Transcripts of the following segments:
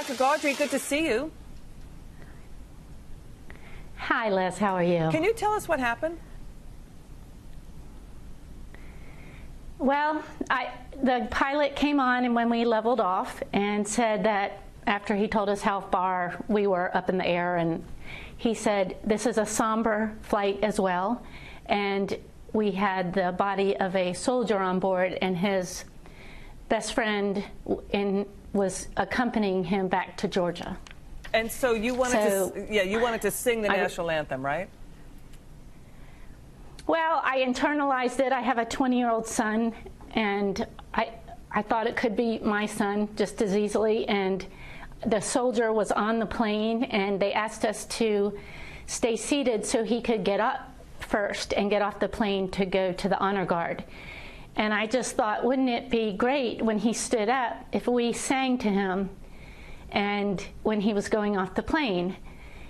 Dr. Gaudry, good to see you. Hi, Liz. How are you? Can you tell us what happened? Well, the pilot came on and when we leveled off and said that after he told us how far we were up in the air, and he said this is a somber flight as well, and we had the body of a soldier on board, and his best friend was accompanying him back to Georgia. And so you wanted you wanted to sing the national anthem, right? Well, I internalized it. I have a 20-year-old son, and I thought it could be my son just as easily. And the soldier was on the plane, and they asked us to stay seated so he could get up first and get off the plane to go to the honor guard. And I just thought, wouldn't it be great when he stood up if we sang to him and when he was going off the plane?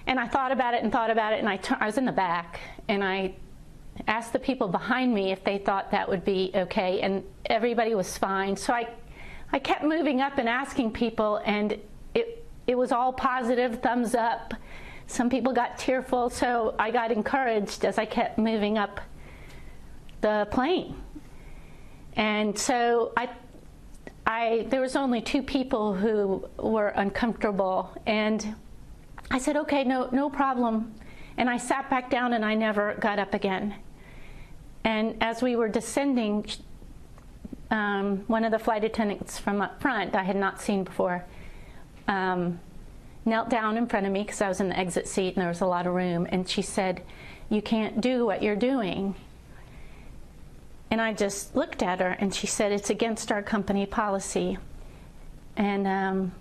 And I thought about it and thought about it, and I was in the back, and I asked the people behind me if they thought that would be okay, and everybody was fine. So I kept moving up and asking people, and it was all positive, thumbs up. Some people got tearful, so I got encouraged as I kept moving up the plane. And so there was only 2 people who were uncomfortable, and I said, okay, no problem. And I sat back down and I never got up again. And as we were descending, one of the flight attendants from up front, I had not seen before, knelt down in front of me because I was in the exit seat and there was a lot of room, and she said, "You can't do what you're doing." And I just looked at her, and she said, "It's against our company policy." And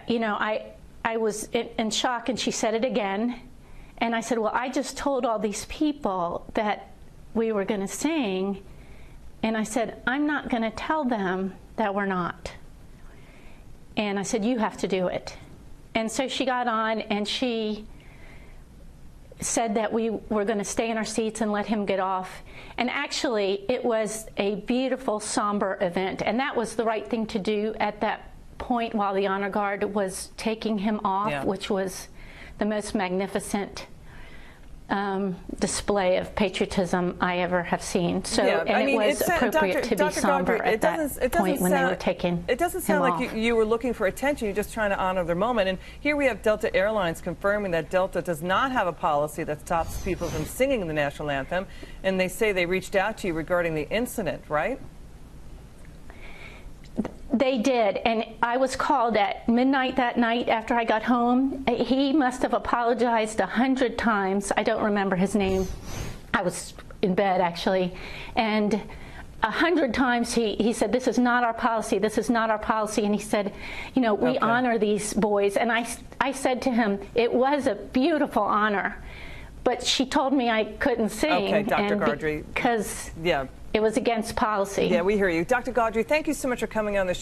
you know, I was in shock, and she said it again. And I said, well, I just told all these people that we were going to sing, and I said, I'm not going to tell them that we're not. And I said, you have to do it. And so she got on, and she said that we were going to stay in our seats and let him get off. And actually, it was a beautiful, somber event, and that was the right thing to do at that point while the honor guard was taking him off, which was the most magnificent display of patriotism I ever have seen. So, and it was appropriate to be somber at that point when they were taking him off. It doesn't sound like you were looking for attention. You're just trying to honor their moment. And here we have Delta Airlines confirming that Delta does not have a policy that stops people from singing the national anthem. And they say they reached out to you regarding the incident, right? They did, and I was called at midnight that night after I got home. He must have apologized 100 times. I don't remember his name. I was in bed, actually. And 100 times he said, this is not our policy, this is not our policy. And he said, you know, we honor these boys. And I said to him, it was a beautiful honor, but she told me I couldn't sing. Okay, Dr. Gaudry. Because it was against policy. Yeah, we hear you. Dr. Gaudry, thank you so much for coming on the show.